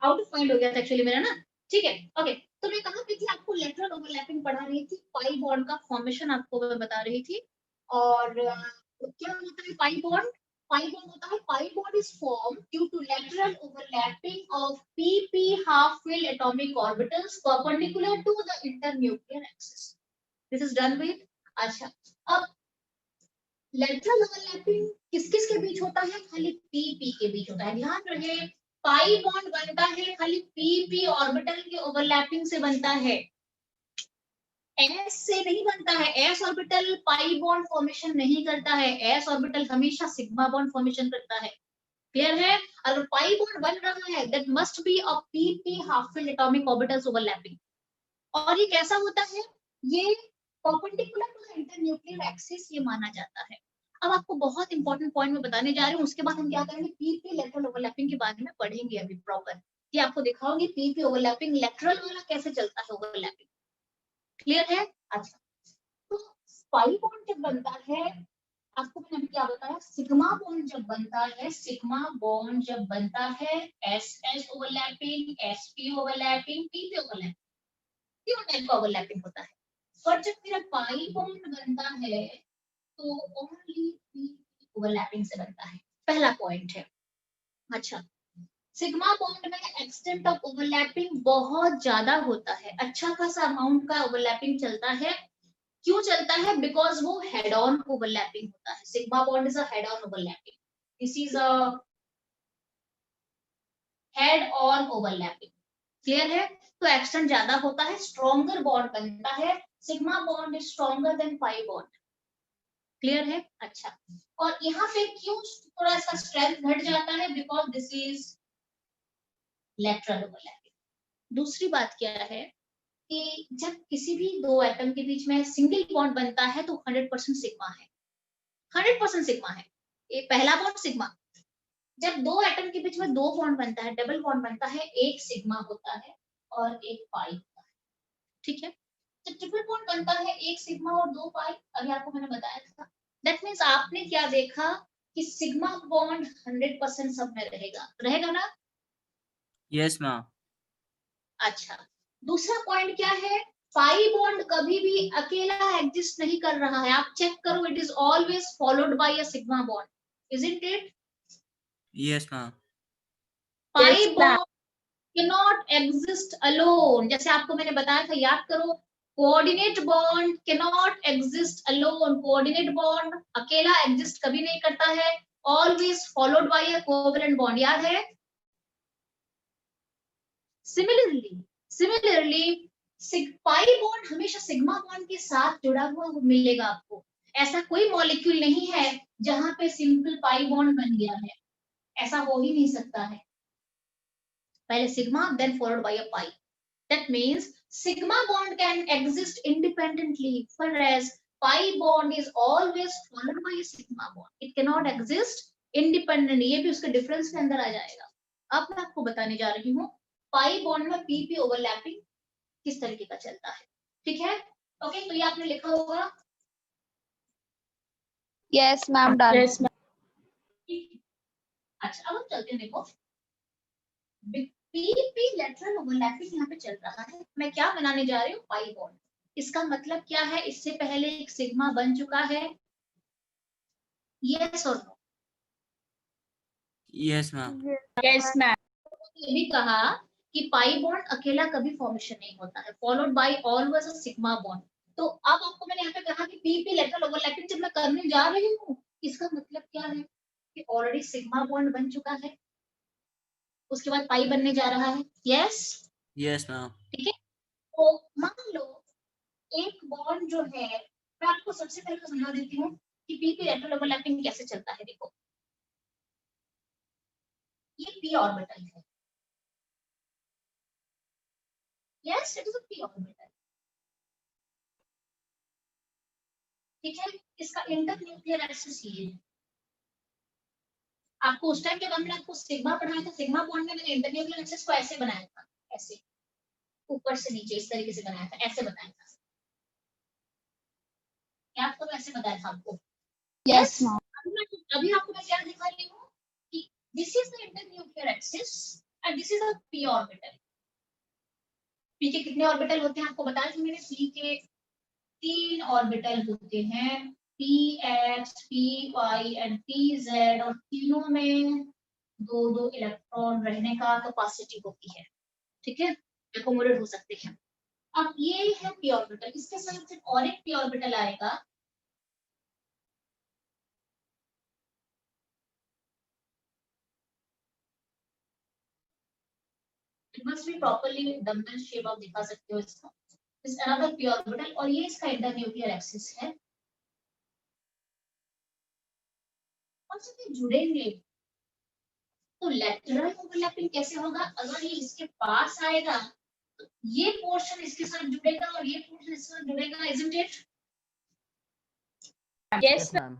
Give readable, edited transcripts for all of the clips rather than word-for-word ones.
Out of point हो गया था एक्चुअली मेरा ना, ठीक है, ओके। तो मैं कहाँ पे थी, आपको लेटरल ओवरलैपिंग पढ़ा रही थी, पाई बॉन्ड का फॉर्मेशन आपको मैं बता रही थी। और क्या होता है पाई बॉन्ड? पाई बॉन्ड होता है, pi bond is form due to lateral overlapping of pp half fill atomic orbitals perpendicular to the internuclear axis. This is done with. अच्छा, अब लेटरल ओवरलैपिंग किस किस के बीच होता है? खाली pp के बीच होता है। ध्यान रहे, पाई बॉन्ड बनता है खाली pp ऑर्बिटल के ओवरलैपिंग से बनता है, s से नहीं बनता है। s ऑर्बिटल पाई बॉन्ड फॉर्मेशन नहीं करता है, s ऑर्बिटल हमेशा सिग्मा बॉन्ड फॉर्मेशन करता है। क्लियर है? अगर पाई बॉन्ड बन रहा है that must be a pp half fill atomic orbitals overlapping. और ये कैसा होता है? ये perpendicular to the internuclear axis ये माना जाता है। अब आपको बहुत इंपॉर्टेंट पॉइंट में बताने जा रहे हैं, उसके बाद हम क्या करेंगे, पीपी लेटरल ओवरलैपिंग के बारे में पढ़ेंगे अभी प्रॉपर। कि आपको दिखाऊंगी पीपी ओवरलैपिंग लेटरल वाला कैसे चलता है ओवरलैपिंग। क्लियर है? अच्छा, तो पाई बॉन्ड जब बनता है, आपको मैंने अभी क्या बताया, सिग्मा बॉन्ड जब बनता है, सिग्मा बॉन्ड जब बनता है, S S overlapping, S P overlapping, PP overlapping, तीनों टाइप का ओवरलैपिंग होता है। पर जब मेरा पाई बॉन्ड बनता है तो ओनली पीपी ओवरलैपिंग से बनता है। पहला पॉइंट है। अच्छा, सिग्मा बॉन्ड में एक्सटेंट ऑफ ओवरलैपिंग बहुत ज्यादा होता है, अच्छा खासा अमाउंट का ओवरलैपिंग चलता है। क्यों चलता है? बिकॉज वो हेड ऑन ओवरलैपिंग होता है। Sigma bond is a head on overlapping, this is a head on overlapping. Clear है? तो एक्सटेंट ज्यादा होता है, स्ट्रॉन्गर बॉन्ड बनता है। Sigma bond is stronger than pi bond. Clear है? अच्छा, और यहाँ पे क्यों थोड़ा सा स्ट्रेंथ घट जाता है? Because this is lateral overlapping. दूसरी बात क्या है कि जब किसी भी दो एटम के बीच में सिंगल बॉन्ड बनता है तो 100% सिग्मा है, 100% सिग्मा है। ये पहला बॉन्ड सिग्मा। जब दो एटम के बीच में दो बॉन्ड बनता है, डबल बॉन्ड बनता है, एक सिग्मा होता है और एक पाई होता है। ठीक है? जब ट्रिपल बॉन्ड बनता है, एक सिग्मा और दो पाई, अभी आपको मैंने बताया था। दैट मीन्स आपने क्या देखा कि सिग्मा बॉन्ड 100% सब में रहेगा, रहेगा ना? Yes ma'am. अच्छा, दूसरा पॉइंट क्या है, पाई बॉन्ड कभी भी अकेला एग्जिस्ट नहीं कर रहा है। आप चेक करो, it is always followed by a sigma bond, isn't it? Yes ma'am. Pi bond cannot exist alone, जैसे आपको मैंने बताया था, याद करो, coordinate bond cannot exist alone, coordinate bond अकेला एग्जिस्ट कभी नहीं करता है, always followed by a covalent bond, याद है? सिमिलरली पाई बॉन्ड हमेशा सिग्मा बॉन्ड के साथ जुड़ा हुआ मिलेगा आपको। ऐसा कोई मॉलिक्यूल नहीं है जहां पे सिंपल पाई बॉन्ड बन गया है, ऐसा हो ही नहीं सकता है। पहले sigma then followed by a pi. That means sigma bond can exist independently, whereas pi bond is always followed by a sigma bond. It cannot exist independently. ये भी उसके डिफरेंस के अंदर आ जाएगा। अब मैं आपको बताने जा रही हूँ पाई बॉन्ड में पीपी ओवरलैपिंग किस तरीके का चलता है। ठीक है? ओके, तो ये आपने लिखा होगा। Yes ma'am, done. Yes ma'am. अच्छा, अब हम चलते हैं, देखो पीपी लेटरल ओवरलैपिंग यहाँ पे चल रहा है। मैं क्या बनाने जा रही हूँ, पाई बॉन्ड। इसका मतलब क्या है, इससे पहले एक सिग्मा बन चुका है, यस और no? Yes ma'am. Yes ma'am. ये भी कहा कि पाई बॉन्ड अकेला कभी फॉर्मेशन नहीं होता है, followed by always a sigma bond. तो अब आपको मैंने यहाँ पे कहा कि पीपी लेटरल ओवरलैपिंग जब मैं करने जा रही हूँ, इसका मतलब क्या है कि ऑलरेडी सिग्मा बॉन्ड बन चुका है, उसके बाद पाई बनने जा रहा है। यस? Yes ma'am. ठीक है, तो मान लो एक बॉन्ड जो है, मैं आपको सबसे पहले समझा देती हूँ कि पीपी लेटरल ओवरलैपिंग कैसे चलता है। देखो, ये पी ऑर्बिटल है, yes it is a P orbital. ठीक है, इसका इंटरन्यूक्लियर एक्सिस ये है। आपको उस टाइम जब हमने आपको सिग्मा पढ़ाया था, सिग्मा बॉन्ड में मैंने इंटरन्यूक्लियर एक्सिस को ऐसे बनाया था, ऐसे ऊपर से नीचे इस तरीके से बनाया था, ऐसे बताया था। क्या आपको ऐसे बताया था आपको? Yes yes. मैम। अभी आपको मैं क्या दिखा रही हूँ कि this is the internuclear axis and this is a p orbital. p के कितने ऑर्बिटल होते हैं आपको बताया था मैंने, p के 3 ऑर्बिटल होते हैं, px, py एंड pz, और तीनों में दो दो इलेक्ट्रॉन रहने का कैपेसिटी होती है, ठीक है, एकोमोडेट हो सकते हैं। अब ये है p ऑर्बिटल, इसके साथ फिर और एक p ऑर्बिटल आएगा, it must be properly dumbbell shape, आप दिखा सकते हो इसको, इस अनदर p ऑर्बिटल, और ये इसका इंटरन्यूक्लियर एक्सिस है, और जब ये जुड़ेंगे तो लेटरल ओवरलैपिंग कैसे होगा, अगर ये इसके पास आएगा तो ये पोर्शन इसके साथ जुड़ेगा और ये पोर्शन इसके साथ जुड़ेगा, isn't it? Yes, ma'am.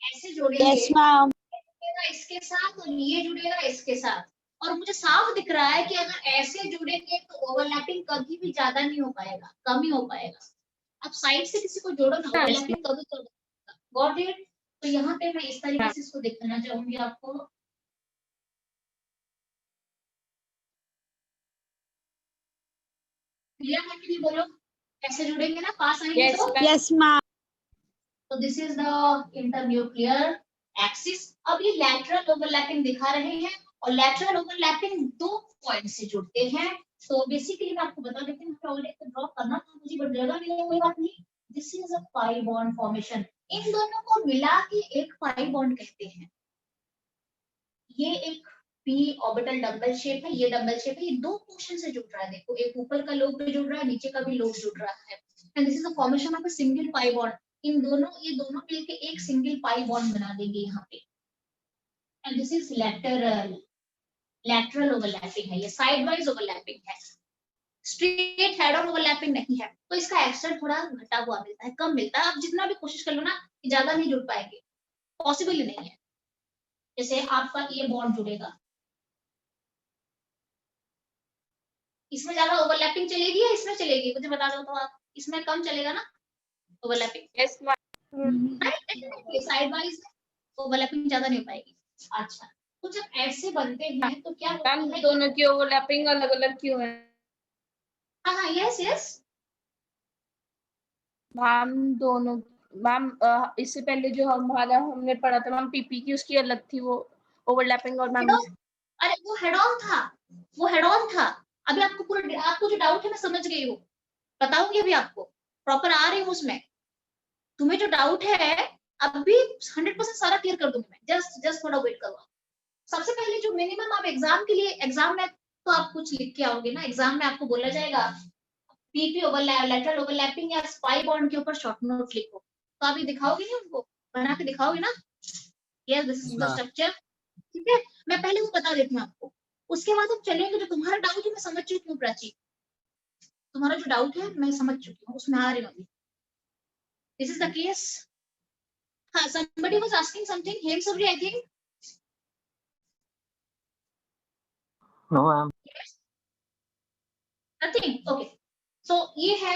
ऐसे जोड़ेंगे, yes, ma'am. जुड़ेगा इसके साथ और ये जुड़ेगा इसके साथ, और मुझे साफ दिख रहा है कि अगर ऐसे जुड़ेंगे तो ओवरलैपिंग कभी भी ज्यादा नहीं हो पाएगा, कम ही हो पाएगा। अब साइड से किसी को जोड़ो ना, ओवरलैपिंग कभी तो गॉट इट। तो यहाँ पे मैं इस तरीके से इसको दिखाना चाहूंगी आपको, क्लियर है कि नहीं बोलो, कैसे जुड़ेंगे ना, पास आएंगे Yes, तो ma'am. Yes, ma'am. तो this is the internuclear axis. अब ये लैटरल ओवरलैपिंग दिखा रहे हैं, और लैटरल ओवरलैपिंग दो पॉइंट से जुड़ते हैं। तो बेसिकली मैं आपको बता देती हूँ, ऑलरेडी ड्रॉ करना था मुझे बट जगह नहीं है, कोई बात नहीं। This is a pi bond formation, इन दोनों को मिला के एक पाई बॉन्ड कहते हैं। ये एक p ऑर्बिटल डबल शेप है, ये डबल शेप है, ये दो पोर्शन से जुड़ रहा है, देखो एक ऊपर का लोब भी जुड़ रहा है, नीचे का भी लोब जुड़ रहा है, and this is the formation of a single pi bond. इन दोनों, ये दोनों मिलके एक सिंगल पाई बॉन्ड बना देंगे यहाँ पे, and this is lateral overlapping है, ये साइड वाइज ओवरलैपिंग है, स्ट्रेट हेड ऑन ओवरलैपिंग नहीं है। तो इसका एक्सटेंट थोड़ा घटा हुआ मिलता है, कम मिलता है। आप जितना भी कोशिश कर लो ना, ज्यादा नहीं जुड़ पाएंगे, पॉसिबल ही नहीं है। जैसे आपका ये बॉन्ड जुड़ेगा, इसमें ज्यादा ओवरलैपिंग चलेगी या इसमें चलेगी, मुझे बता दो तो आप, इसमें कम चलेगा ना overlapping, Yes, ma'am. Right, side wise overlapping ज्यादा नहीं हो पाएगी। अच्छा, तो जब ऐसे बनते हैं तो क्या होता मैम है, दोनों की ओवरलैपिंग अलग अलग क्यों है? हाँ हाँ, यस यस, मैम दोनों, मैम इससे पहले जो हमने पढ़ा था मैम पीपी की, उसकी अलग थी वो ओवरलैपिंग, और मैम अरे वो हेड ऑन था, वो हेड ऑन था। अभी आपको पूरा, आपको जो डाउट है मैं समझ गई हूँ, बताऊंगी अभी आपको, प्रॉपर आ रही हूँ उसमें। तुम्हें जो डाउट है अभी 100% सारा क्लियर कर दूंगी मैं, जस्ट थोड़ा वेट करो। सबसे पहले जो मिनिमम आप एग्जाम के लिए, एग्जाम में तो आप कुछ लिख के आओगे ना, एग्जाम में आपको बोला जाएगा पीपी ओवरलैप, लेटरल ओवरलैपिंग या स्पाई बॉन्ड के ऊपर शॉर्ट नोट लिखो, तो आप ये दिखाओगे नहीं उनको, बना के दिखाओगे ना, yes this is the structure, ठीक है। मैं पहले वो बता देती हूँ आपको, उसके बाद हम चलेंगे। जो तुम्हारा डाउट है मैं समझ चुकी हूँ प्राची, तुम्हारा जो डाउट है मैं समझ चुकी हूँ, उसमें आ रही हूँ। This is the case. हाँ, somebody was asking something, Hem Sabri, I think. No ma'am. Nothing. Okay. So ये है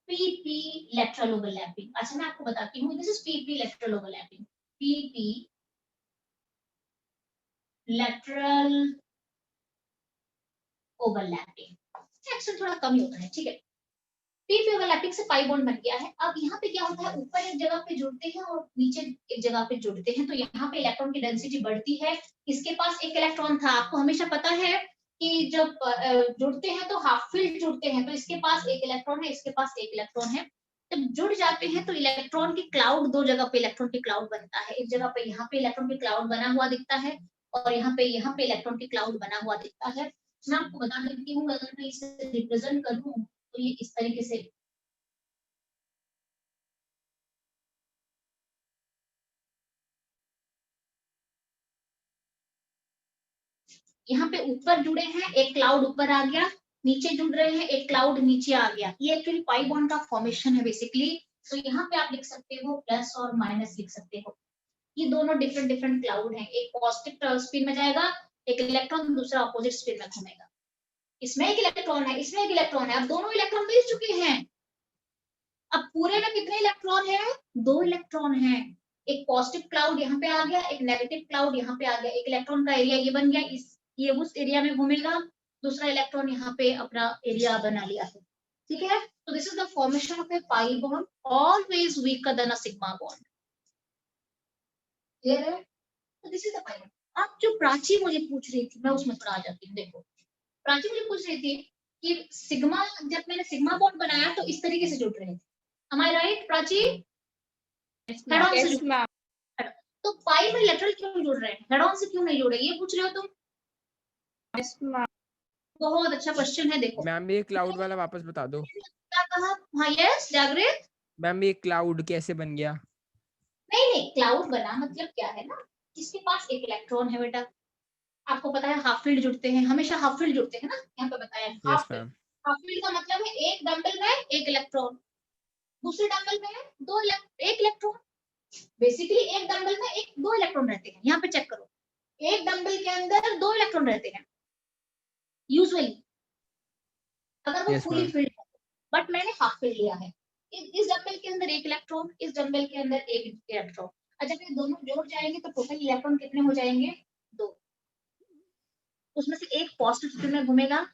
PP lateral overlapping. अच्छा मैं आपको बताती हूँ, this is PP lateral overlapping. PP lateral overlapping. Action थोड़ा कम ही होता है, ठीक है। PP overlapping से पाई बॉन्ड बन गया है। अब यहाँ पे क्या होता है, ऊपर एक जगह पे जुड़ते हैं और नीचे एक जगह पे जुड़ते हैं, तो यहाँ पे इलेक्ट्रॉन की डेंसिटी बढ़ती है। इसके पास एक इलेक्ट्रॉन था, आपको हमेशा पता है कि जब जुड़ते हैं तो हाफ फील्ड जुड़ते हैं, तो इसके पास एक इलेक्ट्रॉन है, इसके पास एक इलेक्ट्रॉन है। जब जुड़ जाते हैं तो इलेक्ट्रॉन की क्लाउड, दो जगह पे इलेक्ट्रॉन की क्लाउड बनता है। एक जगह पे यहाँ पे इलेक्ट्रॉन की क्लाउड बना हुआ दिखता है, और यहाँ पे इलेक्ट्रॉन की क्लाउड बना हुआ दिखता है। मैं आपको बता देती हूँ, अगर मैं इसे रिप्रेजेंट करूँ तो ये इस तरीके से, यहाँ पे ऊपर जुड़े हैं, एक क्लाउड ऊपर आ गया, नीचे जुड़ रहे हैं, एक क्लाउड नीचे आ गया। ये एक्चुअली पाई बॉन्ड का फॉर्मेशन है बेसिकली। तो यहाँ पे आप लिख सकते हो प्लस और माइनस लिख सकते हो। ये दोनों डिफरेंट डिफरेंट क्लाउड हैं, एक पॉजिटिव स्पिन में जाएगा, एक इलेक्ट्रॉन दूसरा अपोजिट स्पिन में घूमेगा। इसमें एक इलेक्ट्रॉन है, इसमें एक इलेक्ट्रॉन है, अब दोनों इलेक्ट्रॉन मिल चुके हैं। अब पूरे में कितने इलेक्ट्रॉन है, दो इलेक्ट्रॉन है। एक पॉजिटिव क्लाउड यहाँ पे आ गया, एक नेगेटिव क्लाउड यहाँ पे आ गया, एक इलेक्ट्रॉन का एरिया ये बन गया, इस ये उस एरिया में घूमेगा, दूसरा इलेक्ट्रॉन यहाँ पे अपना एरिया बना लिया है, ठीक है। तो this is the formation of A pi bond, always weaker then a sigma bond, clear है। तो this is the pi bond. अब जो प्राची मुझे पूछ रही थी, मैं उसमें थोड़ा आ जाती हूँ। देखो प्राची मुझे पूछ रही थी कि सिग्मा, जब मैंने सिग्मा बॉन्ड बनाया तो इस तरीके से जुड़ रहे थे, am I right Prachi? Head on से यस जुड़, मैम। तो पाई में लेटरल क्यों जुड़ रहे हैं, हेड ऑन से क्यों नहीं जुड़े, ये पूछ रहे हो तुम? Yes ma'am. बहुत अच्छा क्वेश्चन है। देखो मैम ये क्लाउड वाला वापस बता दो। क्या कहा? हाँ यस जागृत। मैम ये क्लाउड कैसे बन गया? नहीं क्लाउड बना मतलब क्या है ना, जिसके पास एक इलेक्ट्रॉन है बेटा, आपको पता है हाफ फील्ड जुड़ते हैं, हमेशा हाफ फील्ड जुड़ते हैं ना, यहाँ पे बताया yes half field. Ma'am. Half field का मतलब है एक डंबल में एक इलेक्ट्रॉन, दूसरे डंबल में एक इलेक्ट्रॉन। बेसिकली एक डंबल में दो इलेक्ट्रॉन रहते हैं, यहाँ पे चेक करो, एक डंबल के अंदर दो इलेक्ट्रॉन रहते हैं यूजुअली, अगर वो Yes, फुली ma'am. फिल्ड है, बट मैंने हाफ फील्ड लिया है। इस डंबल के अंदर एक इलेक्ट्रॉन, इस डंबल के अंदर एक इलेक्ट्रॉन। अच्छा ये दोनों जोड़ जाएंगे तो टोटल इलेक्ट्रॉन कितने हो जाएंगे? 2। उसमें से एक पॉजिटिव स्पिन में घूमेगा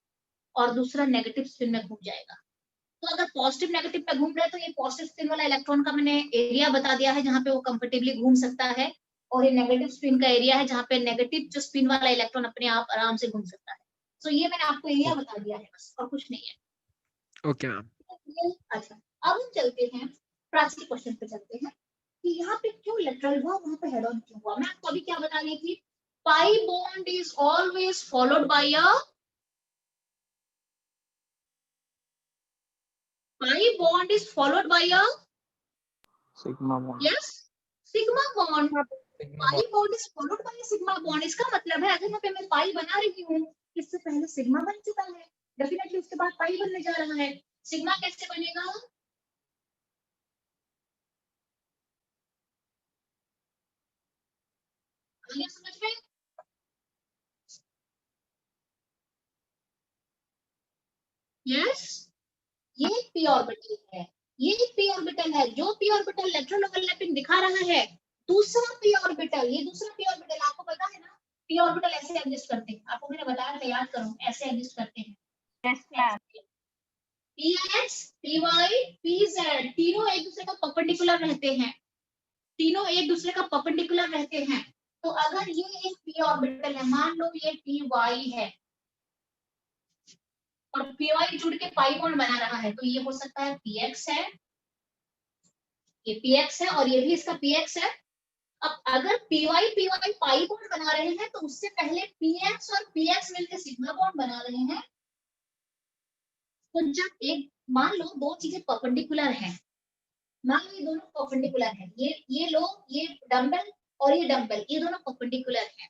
और दूसरा नेगेटिव स्पिन में घूम जाएगा। तो अगर पॉजिटिव नेगेटिव पे घूम रहे हैं तो ये पॉजिटिव स्पिन वाला इलेक्ट्रॉन का मैंने एरिया बता दिया है जहां पे वो कंफर्टेबली घूम सकता है, और ये नेगेटिव स्पिन का एरिया है जहां पे नेगेटिव जो स्पिन वाला इलेक्ट्रॉन अपने आप आराम से घूम सकता है। तो ये मैंने आपको एरिया बता दिया है बस, और कुछ नहीं है। Okay ma'am. अच्छा अब हम चलते हैं प्राची क्वेश्चन पे चलते हैं कि यहाँ पे क्यों लेटरल हुआ, वहां पे हेड ऑन क्यों हुआ। मैं आपको अभी क्या बता रही थी, पाई bond is always followed by a pi bond is followed by a sigma bond. yes sigma bond. Sigma pi bond. bond is followed by a sigma bond। इसका मतलब है अगर यहाँ पे मैं पाई बना रही हूँ, इससे पहले सिग्मा बन चुका है, डेफिनेटली उसके बाद पाई बनने जा रहा है। सिग्मा कैसे बनेगा? आगे समझ में? यस ये p ऑर्बिटल है, ये p ऑर्बिटल है। जो p ऑर्बिटल लेटरल ओवरलैपिंग दिखा रहा है, दूसरा p ऑर्बिटल, ये दूसरा p ऑर्बिटल आपको पता है ना, p ऑर्बिटल ऐसे एडजस्ट करते हैं, आपको मैंने बताया था, याद करो, ऐसे एडजस्ट करते हैं। Yes ma'am. px py pz तीनों एक दूसरे का परपेंडिकुलर रहते हैं, तीनों एक दूसरे का परपेंडिकुलर रहते हैं। तो अगर ये एक p ऑर्बिटल है, मान लो ये py है और py जुड़ के पाई बॉन्ड बना रहा है, तो ये हो सकता है px है, ये px है और ये भी इसका px है। अब अगर py पाई बॉन्ड बना रहे हैं तो उससे पहले px और px मिलकर सिग्मा बॉन्ड बना रहे हैं। तो जब एक मान लो दो चीजें परपेंडिकुलर हैं, मान लो ये दोनों परपेंडिकुलर हैं, ये लो ये डंबल और ये डंबल, ये दोनों परपेंडिकुलर हैं।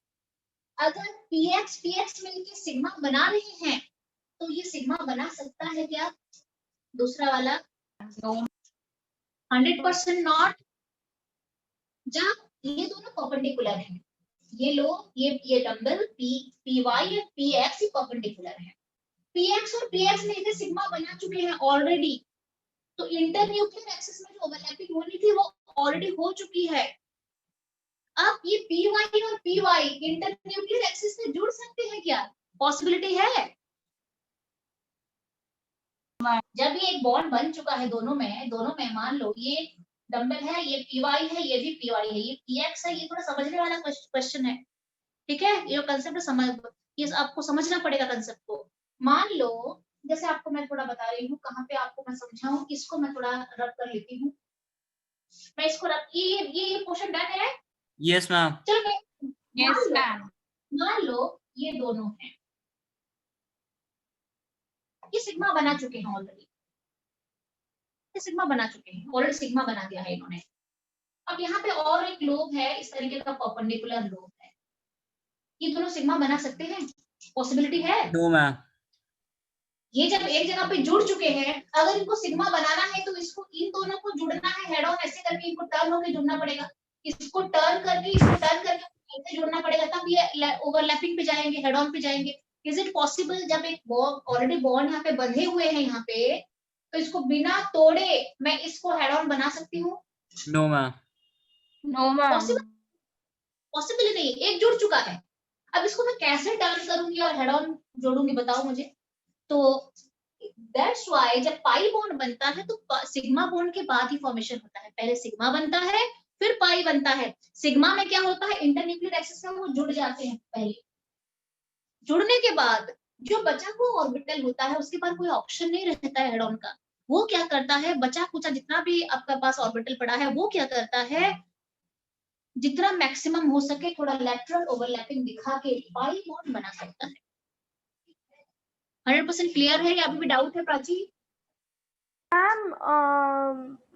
अगर px मिलके सिग्मा बना रहे हैं तो ये सिग्मा बना सकता है क्या दूसरा वाला? No 100% not. जब ये दोनों परपेंडिकुलर हैं, ये लो ये डंबल py और px ही परपेंडिकुलर है, px और px मिलके सिग्मा बना चुके हैं ऑलरेडी, तो इंटरन्यूक्लियर एक्सिस में जो ओवरलैपिंग होनी थी वो ऑलरेडी हो चुकी है। अब ये py और py इंटरन्यूक्लियर एक्सिस में जुड़ सकते हैं क्या? पॉसिबिलिटी है। जब ये एक बॉन्ड बन चुका है दोनों में मान लो ये डंबल है, ये py है, ये भी py है, ये px है, ये थोड़ा समझने वाला क्वेश्चन है, ठीक है। ये कंसेप्ट समझ, ये आपको समझना पड़ेगा कंसेप्ट को। मान लो जैसे आपको मैं थोड़ा बता रही हूँ, कहाँ पे आपको मैं समझाऊं, इसको मैं थोड़ा रब कर लेती हूँ, मैं इसको रब, ये पोर्शन डन है। Yes ma'am. चलो यस मैम। मान लो ये दोनों हैं, ये सिग्मा बना चुके हैं ऑलरेडी, ये सिग्मा बना चुके हैं ऑलरेडी, सिग्मा बना दिया है इन्होंने। अब यहाँ पे और एक लोब है, इस तरीके का परपेंडिकुलर लोब है, ये दोनों सिग्मा बना सकते हैं? पॉसिबिलिटी है? No ma'am. ये जब एक जगह पे जुड़ चुके हैं, अगर इनको सिग्मा बनाना है तो इसको इन दोनों को जुड़ना है हेड ऑन, ऐसे करके इनको टर्न होकर जुड़ना पड़ेगा, इसको टर्न करके ऐसे जुड़ना पड़ेगा, तब ये ओवरलैपिंग पे जाएंगे, हेड ऑन पे जाएंगे। इज इट पॉसिबल जब एक ऑलरेडी बॉन्ड यहाँ पे बंधे हुए हैं यहाँ पे, तो इसको बिना तोड़े मैं इसको हेड ऑन बना सकती हूँ? No ma'am. No ma'am. Possible नहीं, एक जुड़ चुका है, अब इसको मैं कैसे टर्न करूंगी और हेड ऑन जोड़ूंगी, बताओ मुझे। तो दैट्स व्हाई जब पाई बॉन्ड बनता है तो सिग्मा बॉन्ड के बाद ही फॉर्मेशन होता है। पहले सिग्मा बनता है फिर पाई बनता है। सिग्मा में क्या होता है, इंटरन्यूक्लियर एक्सिस में वो जुड़ जाते हैं। पहले जुड़ने के बाद जो बचा हुआ ऑर्बिटल होता है उसके पास कोई ऑप्शन नहीं रहता है हेड ऑन का। वो क्या करता है, बचा कुचा जितना भी आपका पास ऑर्बिटल पड़ा है वो क्या करता है, जितना मैक्सिमम हो सके थोड़ा लेटरल ओवरलैपिंग दिखा के पाई बॉन्ड बना सकता है। 100% क्लियर है या अभी भी डाउट है प्राची? मैम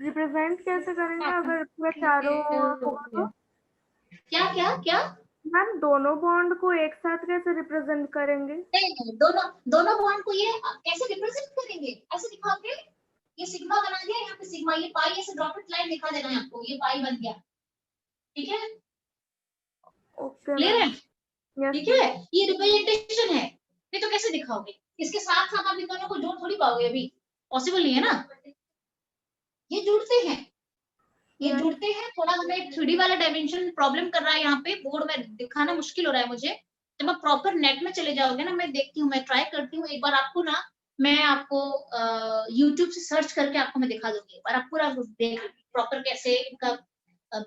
रिप्रेजेंट कैसे करेंगे अगर पूरा चारों होगा तो? क्या क्या क्या? मैम दोनों बॉन्ड को एक साथ कैसे रिप्रेजेंट करेंगे? नहीं, दोनों दोनों बॉन्ड को ये कैसे रिप्रेजेंट करेंगे, ऐसे दिखाओगे। ये सिग्मा बना दिया, यहाँ पे सिग्मा, ये पाई, ऐसे डॉटेड लाइन दिखा देना है आपको, ये पाई बन गया। ठीक है, ओके क्लियर है? यस ठीक है, ये रिप्रेजेंटेशन है। नहीं तो कैसे दिखाओगे, इसके साथ साथ आप इन दोनों को जोड़ थोड़ी पाओगे, अभी पॉसिबल नहीं है ना। ये जुड़ते हैं, ये जुड़ते हैं। थोड़ा हमें 3D वाला डायमेंशन प्रॉब्लम कर रहा है, यहाँ पे बोर्ड में दिखाना मुश्किल हो रहा है मुझे। जब आप प्रॉपर नेट में चले जाओगे ना, मैं देखती हूँ, मैं ट्राई करती हूँ, एक बार आपको ना मैं आपको यूट्यूब से सर्च करके आपको मैं दिखा दूंगी, एक बार आप पूरा देख प्रॉपर कैसे इनका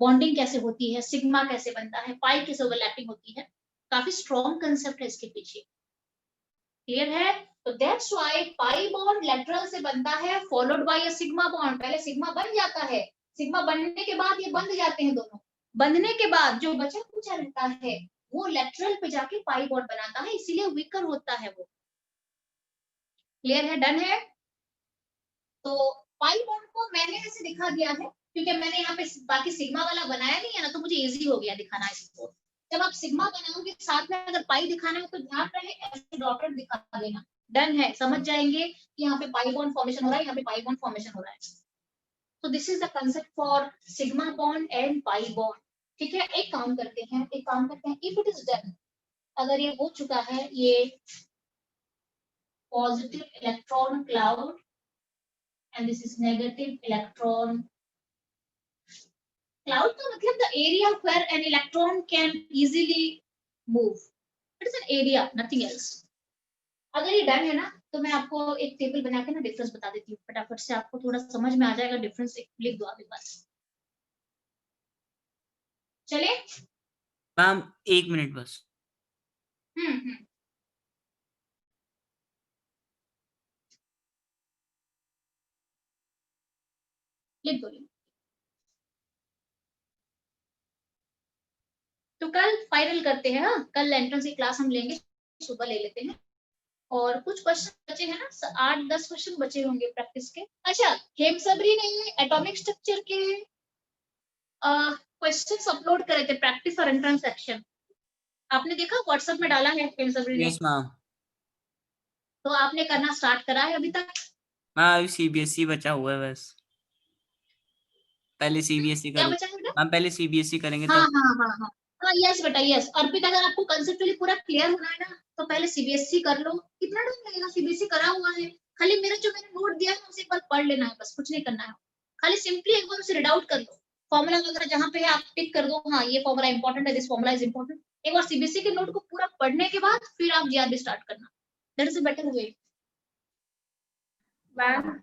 बॉन्डिंग कैसे होती है, सिग्मा कैसे बनता है, पाई कैसे ओवरलैपिंग होती है। काफी स्ट्रॉन्ग कंसेप्ट है इसके पीछे। क्लियर है? तो that's why pi bond lateral से बनता है followed by a sigma bond. पहले सिग्मा बन जाता है, सिग्मा बनने के बाद ये बंध जाते हैं दोनों। बंधने के बाद जो बचा कुचा रहता है वो लेटरल पे जाके पाई बॉन्ड बनाता है, इसीलिए वीकर होता है वो। क्लियर है? डन है? तो पाई बॉन्ड को मैंने ऐसे दिखा दिया है क्योंकि मैंने यहाँ पे बाकी सिग्मा वाला बनाया नहीं है ना, तो मुझे इजी हो गया दिखाना इसको। जब आप सिग्मा बनाओगे साथ में अगर पाई दिखाना है तो ध्यान रहे ऐसे डॉटेड दिखा देना। डन है? समझ जाएंगे कि यहाँ पे पाई बॉन्ड फॉर्मेशन हो रहा है, यहाँ पे पाई बॉन्ड फॉर्मेशन हो रहा है। तो this is the concept for sigma bond and pi bond. ठीक है, एक काम करते हैं, इफ इट इज डन, अगर ये हो चुका है, ये positive electron cloud and this is negative electron cloud का मतलब the area where an electron can easily move. It is an area, nothing else. अगर ये डन है ना तो मैं आपको एक टेबल बना के ना डिफरेंस बता देती हूँ, फटाफट से आपको थोड़ा समझ में आ जाएगा। डिफरेंस लिख दो आप एक बार, चले? मैम 1 मिनट बस। हम्म, लिख दो। तो कल फाइनल करते हैं। हाँ, कल एंट्रेंस की क्लास हम लेंगे, सुबह ले लेते हैं। और कुछ क्वेश्चन बचे हैं ना, 8-10 क्वेश्चन बचे होंगे प्रैक्टिस के। अच्छा, हेमसबरी ने एटॉमिक स्ट्रक्चर के क्वेश्चंस अपलोड करे थे प्रैक्टिस और एंट्रेंस सेक्शन, आपने देखा? व्हाट्सएप में डाला है हेमसबरी ने। Yes ma'am. तो आपने करना स्टार्ट करा है अभी तक? मैम अभी सीबीएसई बचा हुआ है बस, पहले सीबीएसई क्या करूँ बचा है बेटा? मैम, पहले सीबीएसई करेंगे हाँ तब। हाँ हाँ हाँ हाँ, यस बेटा यस। अर्पित, अगर आपको कंसेप्चुअली पूरा क्लियर होना है ना तो पहले सीबीएसई कर लो। कितना टाइम लगेगा, सीबीएसई करा हुआ है। खाली जो मैंने नोट दिया है उसे एक बार पढ़ लेना है, बस कुछ नहीं करना है। खाली सिंपली एक बार उसे रीड आउट कर लो। फॉर्मूला वगैरह जहाँ पे है आप टिक कर दो, हाँ ये फॉर्मूला इंपॉर्टेंट है, दिस फॉर्मूला इज इंपॉर्टेंट। एक बार सीबीएसई के नोट को पूरा पढ़ने के बाद फिर आप जीआरबी स्टार्ट करना, that is a better way. Ma'am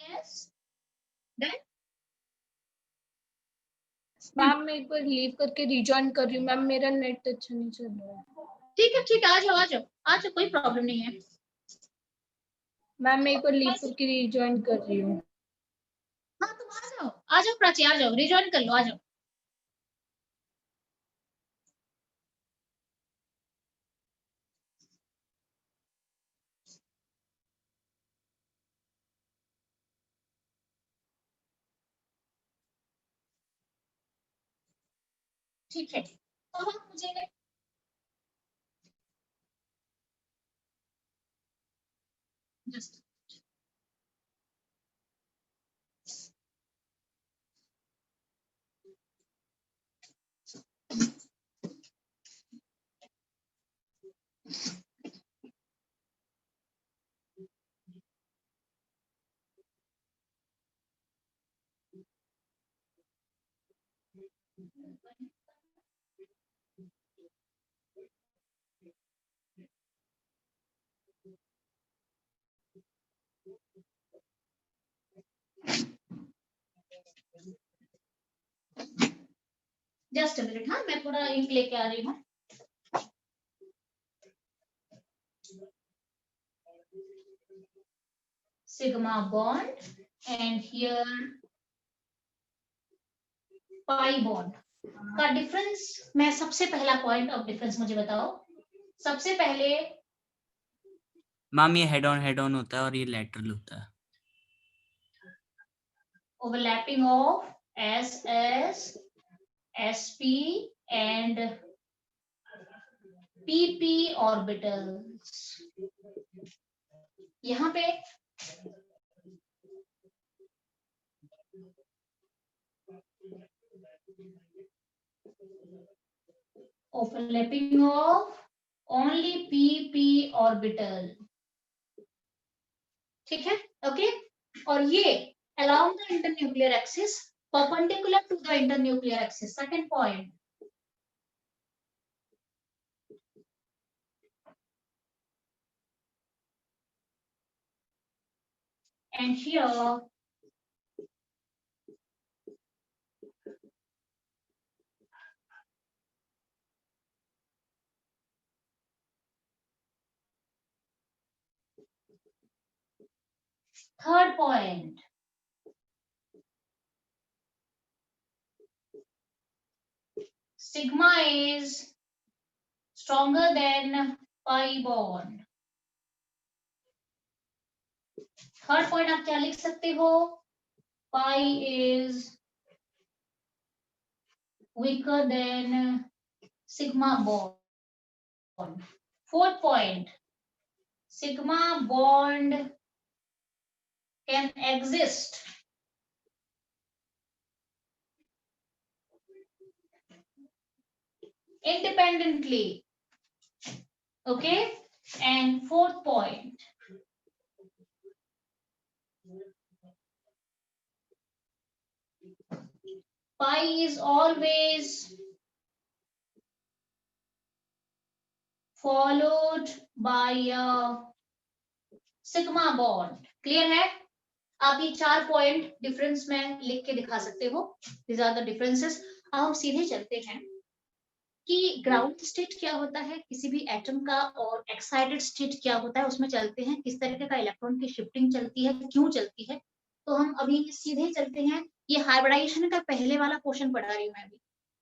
yes, then ma'am मैं एक बार लीव करके रिजॉइन कर रही हूँ मैम, मेरा नेट अच्छा नहीं चल रहा है। ठीक है, आ जाओ आ जाओ आ जाओ, कोई प्रॉब्लम नहीं है। मैम मैं एक बार लीव करके रिजॉइन कर रही हूँ। हाँ तुम आ जाओ प्राची, आ जाओ, रिजॉइन कर लो, आ जाओ। ठीक है, तो हम मुझे जस्ट जस्ट मिनट, हाँ मैं थोड़ा इंक लेके आ रही हूँ। Sigma bond and here pi bond का डिफरेंस। मैं सबसे पहला पॉइंट ऑफ डिफरेंस मुझे बताओ। सबसे पहले मैम ये हेड ऑन होता है और ये लेटरल होता है। Overlapping of S S S P and PP orbitals. यहाँ पे overlapping of only pp orbital, ठीक है, ओके। और ये along the internuclear axis perpendicular to the internuclear axis, second point। and here third point, sigma is stronger than pi bond। Third point आप क्या लिख सकते हो? pi is weaker than sigma bond। fourth point, sigma bond can exist independently, okay। and fourth point, pi is always followed by a sigma bond। Clear है? आप ये 4 point difference में लिख के दिखा सकते हो। These are the differences। अब हम सीधे चलते हैं कि ग्राउंड स्टेट क्या होता है किसी भी एटम का और एक्साइटेड स्टेट क्या होता है, उसमें चलते हैं किस तरीके का इलेक्ट्रॉन की शिफ्टिंग चलती है, क्यों चलती है। तो हम अभी सीधे चलते हैं। ये हाइब्रिडाइजेशन का पहले वाला पोर्शन पढ़ा रही हूँ मैं अभी,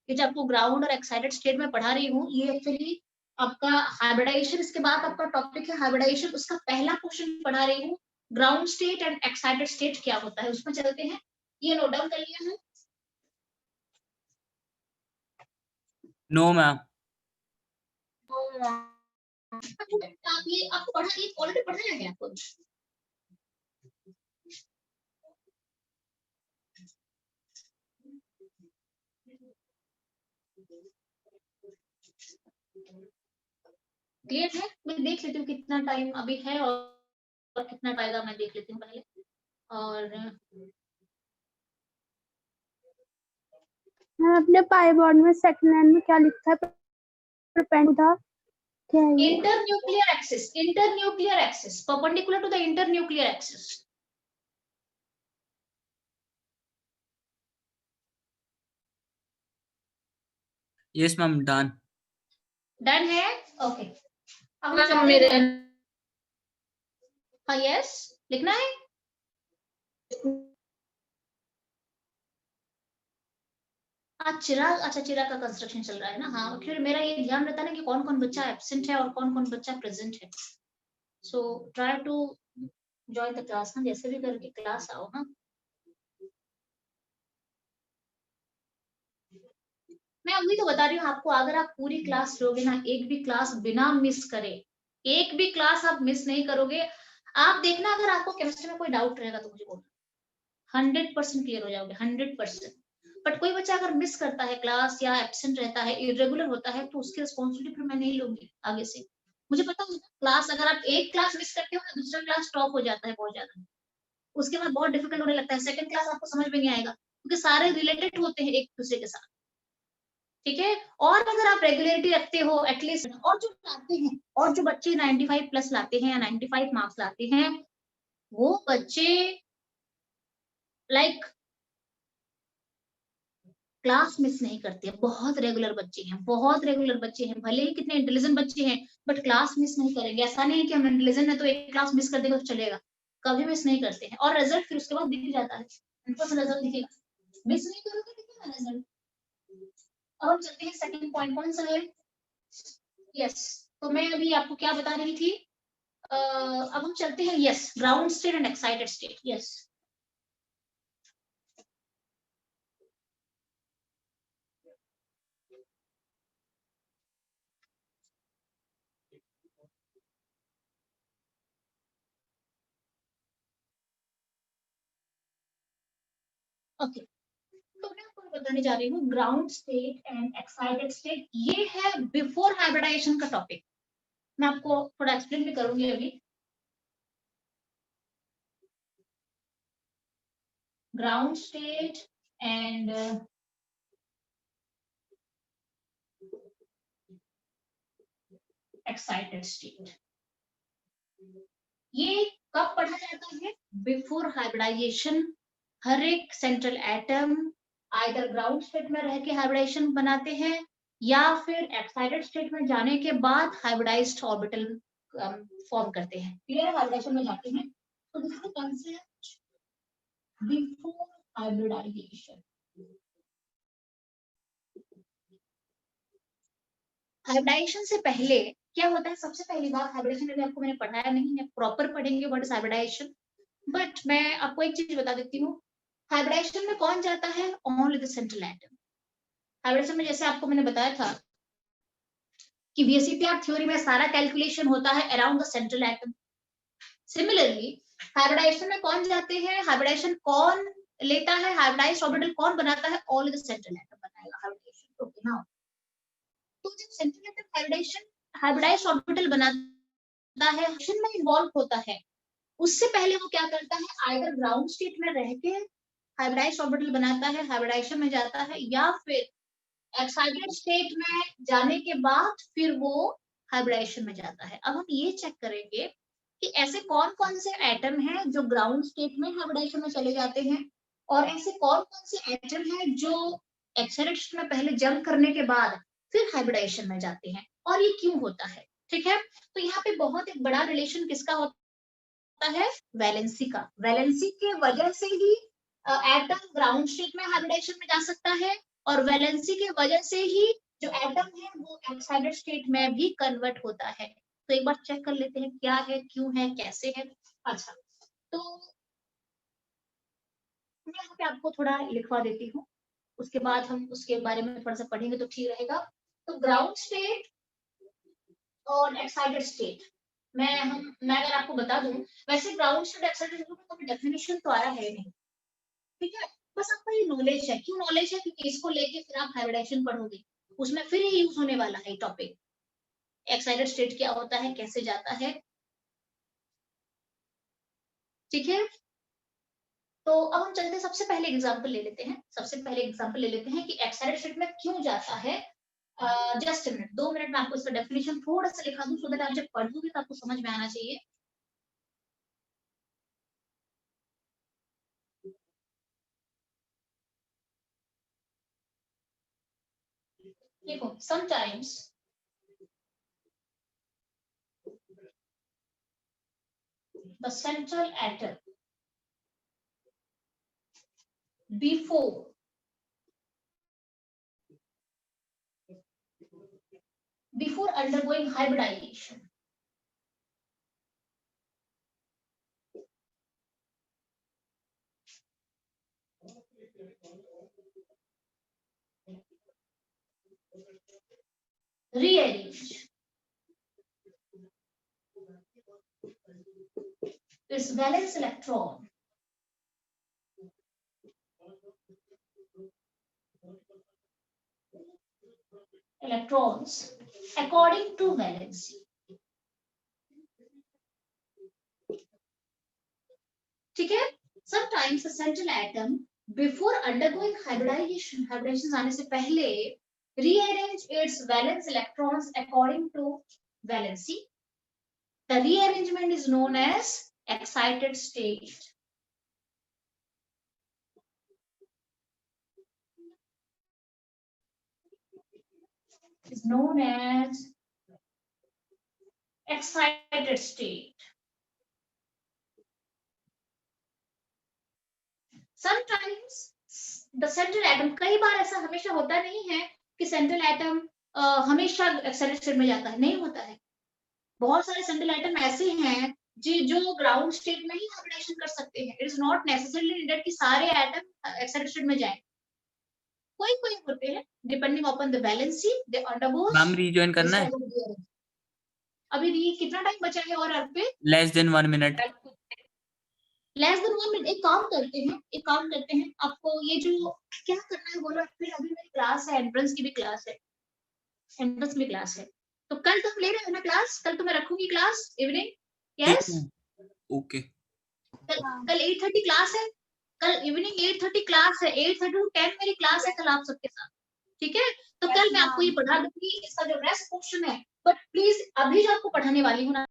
कि जब आपको ग्राउंड और एक्साइटेड स्टेट में पढ़ा रही हूँ। ये एक्चुअली आपका हाइब्रिडाइजेशन, इसके बाद आपका टॉपिक है हाइब्रिडाइजेशन, उसका पहला क्वेश्चन पढ़ा रही हूँ। Ground state and excited state क्या होता है उसमें चलते हैं। ये नोट डाउन कर लिया है? No ma'am. आप ये आपको पढ़ा, ये ऑलरेडी पढ़ाया गया आपको। क्लियर है? मैं देख लेती हूँ कितना टाइम अभी है और कितना पाएगा, मैं देख लेती हूँ पहले। और अपने पाई बॉन्ड में सेकंड लाइन में क्या लिखा है? परपेंडिकुलर क्या है ये? Internuclear axis, internuclear axis perpendicular to the internuclear axis. Yes ma'am, done. Done है? ओके। अब हम मैम चलते मेरे हैं। हाँ यस, लिखना है। चिराग, अच्छा चिराग का कंस्ट्रक्शन चल रहा है ना। हाँ, फिर मेरा ये ध्यान रहता है ना कि कौन कौन बच्चा एब्सेंट है और कौन कौन बच्चा प्रेजेंट है। So try to join the class ना, जैसे भी करके क्लास आओ ना। मैं वही तो बता रही हूँ आपको, अगर आप पूरी क्लास लोगे ना, एक भी क्लास बिना मिस करे, एक भी क्लास आप मिस नहीं करोगे। आप देखना, अगर आपको केमिस्ट्री में कोई डाउट रहेगा तो मुझे बोलना, 100% क्लियर हो जाओगे, 100%। बट कोई बच्चा अगर मिस करता है क्लास या एब्सेंट रहता है, इरेगुलर होता है, तो उसकी रिस्पॉन्सिबिलिटी फिर मैं नहीं लूंगी आगे से। मुझे पता है क्लास, अगर आप एक क्लास मिस करते हो ना, दूसरा क्लास टॉप हो जाता है बहुत ज्यादा, उसके बाद बहुत डिफिकल्ट होने लगता है। सेकंड क्लास आपको समझ में नहीं आएगा क्योंकि सारे रिलेटेड होते हैं एक दूसरे के साथ, ठीक है। और अगर आप रेगुलरिटी रखते हो एटलीस्ट, और जो लाते हैं, और जो बच्चे 95 प्लस लाते हैं या 95 मार्क्स लाते हैं, वो बच्चे लाइक क्लास मिस नहीं करते हैं, बहुत रेगुलर बच्चे हैं, बहुत रेगुलर बच्चे हैं, भले ही कितने इंटेलिजेंट बच्चे हैं बट क्लास मिस नहीं करेंगे। ऐसा नहीं है कि हम इंटेलिजेंट है तो एक क्लास मिस कर देंगे तो चलेगा, कभी मिस नहीं करते हैं। और रिजल्ट फिर उसके बाद दिख जाता है, रिजल्ट दिखेगा, मिस नहीं करोगे दिखेगा रिजल्ट। अब हम चलते हैं सेकंड पॉइंट, कौन सा है? यस, तो मैं अभी आपको क्या बता रही थी, अब हम चलते हैं yes, ground state and excited state. Yes, okay, तो मैं आपको बताने जा रही हूँ ground state and excited state, ये है बिफोर हाइब्रिडाइजेशन का टॉपिक। मैं आपको थोड़ा एक्सप्लेन भी करूंगी अभी। Ground state and excited state, ये कब पढ़ा जाता है? Before hybridization. हर एक central atom either ground state में रह के हाइब्रिडाइजेशन बनाते हैं या फिर एक्साइटेड स्टेट में जाने के बाद हाइब्रिडाइज्ड ऑर्बिटल फॉर्म करते हैं, क्लियर? हाइब्रिडाइजेशन में जाते हैं। तो this is the concept before hybridisation. Hybridisation से पहले क्या होता है? सबसे पहली बात, हाइब्रिडेशन में आपको मैंने पढ़ाया नहीं है, प्रॉपर पढ़ेंगे व्हाट इज हाइब्रिडाइजेशन, बट मैं आपको एक चीज बता देती हूँ, हाइब्रिडाइजेशन में कौन जाता है? Only the central atom. Hybridisation में जैसे आपको मैंने बताया था कि वीएसईटीआर थ्योरी में सारा कैलकुलेशन होता है around the central atom. Similarly hybridisation में कौन जाते हैं? हाइब्रिडाइजेशन कौन लेता है? हाइब्रिडाइज्ड ऑर्बिटल कौन बनाता है? ओनली द सेंट्रल एटम बनाएगा हाइब्रिडाइजेशन। ओके, नाउ तो जब सेंट्रल एटम हाइब्रिडाइज्ड ऑर्बिटल बनाता है, में इन्वॉल्व होता है, उससे पहले वो क्या करता है? आइदर ग्राउंड स्टेट में रह के हाइब्रिडाइज्ड ऑर्बिटल बनाता है, हाइब्रिडाइजेशन में जाता है, या फिर एक्साइटेड स्टेट में जाने के बाद फिर वो हाइब्रिडाइजेशन में जाता है। अब हम ये चेक करेंगे कि ऐसे कौन कौन से एटम हैं जो ग्राउंड स्टेट में हाइब्रिडाइजेशन में चले जाते हैं, और ऐसे कौन कौन से एटम हैं जो एक्साइटेड स्टेट में पहले जंप करने के बाद फिर हाइब्रिडाइजेशन में जाते हैं, और ये क्यों होता है। ठीक है, तो यहाँ पे बहुत एक बड़ा रिलेशन किसका होता है? वैलेंसी का। वैलेंसी के वजह से ही एटम ग्राउंड स्टेट में हाइब्रिडाइजेशन में जा सकता है, और वैलेंसी के वजह से ही जो एटम है वो एक्साइटेड स्टेट में भी कन्वर्ट होता है। तो एक बार चेक कर लेते हैं क्या है, क्यों है, कैसे है। अच्छा, तो मैं यहाँ पे आपको थोड़ा लिखवा देती हूँ, उसके बाद हम उसके बारे में थोड़ा सा पढ़ेंगे तो ठीक रहेगा। तो ग्राउंड स्टेट और एक्साइटेड स्टेट, मैं अगर आपको बता दूं, वैसे ग्राउंड स्टेट एक्साइटेड स्टेट का कोई डेफिनेशन तो आया है नहीं, ठीक है, बस आपको ये नॉलेज है। क्यों नॉलेज है? क्योंकि इसको लेके फिर आप हाइब्रिडाइजेशन पढ़ोगे, उसमें फिर ये यूज होने वाला है टॉपिक, एक्साइटेड स्टेट क्या होता है, कैसे जाता है। ठीक है, तो अब हम चलते हैं, सबसे पहले एग्जांपल ले लेते हैं, कि एक्साइटेड स्टेट में क्यों जाता है। जस्ट मिनट, 2 मिनट में आपको इसका डेफिनेशन थोड़ा सा लिखा दूं, सो दैट आप जब पढ़ोगे तो आपको समझ में आना चाहिए। देखो, sometimes the central atom before undergoing hybridization rearrange its valence electrons according to valency. ठीक है, sometimes the central atom before undergoing hybridization आने से पहले rearrange its valence electrons according to valency. The rearrangement is known as excited state. is known as excited state. Sometimes the central atom, कई बार ऐसा हमेशा होता नहीं है कि सेंट्रल एटम हमेशा एक्साइटेड स्टेट में जाता है, नहीं होता है। बहुत सारे सेंट्रल एटम ऐसे हैं जो ग्राउंड स्टेट में ही हाइब्रिडेशन कर सकते हैं। It is not necessarily needed कि सारे एटम एक्साइटेड स्टेट में जाएं। कोई कोई होते हैं depending upon the valency they undergo. Ma'am rejoin करना है? अभी कितना टाइम बचा है और अर्थ पे? Less than 1 minute. Less than 1 minute. एक काम करते हैं, आपको ये जो क्या करना है बोलो। फिर अभी मेरी क्लास है, एंट्रेंस की भी क्लास है, एंट्रेंस में क्लास है, तो कल तुम ले रहे हो ना क्लास? कल तो मैं रखूंगी क्लास इवनिंग। Yes, okay. कल 8:30 क्लास है, कल इवनिंग 8:30 क्लास है, 8:30 to 10 मेरी क्लास है कल आप सबके साथ, ठीक है? तो कल मैं आपको ये पढ़ा दूंगी, इसका जो रेस्ट पोर्शन है। बट प्लीज अभी जो आपको पढ़ाने वाली हूँ ना,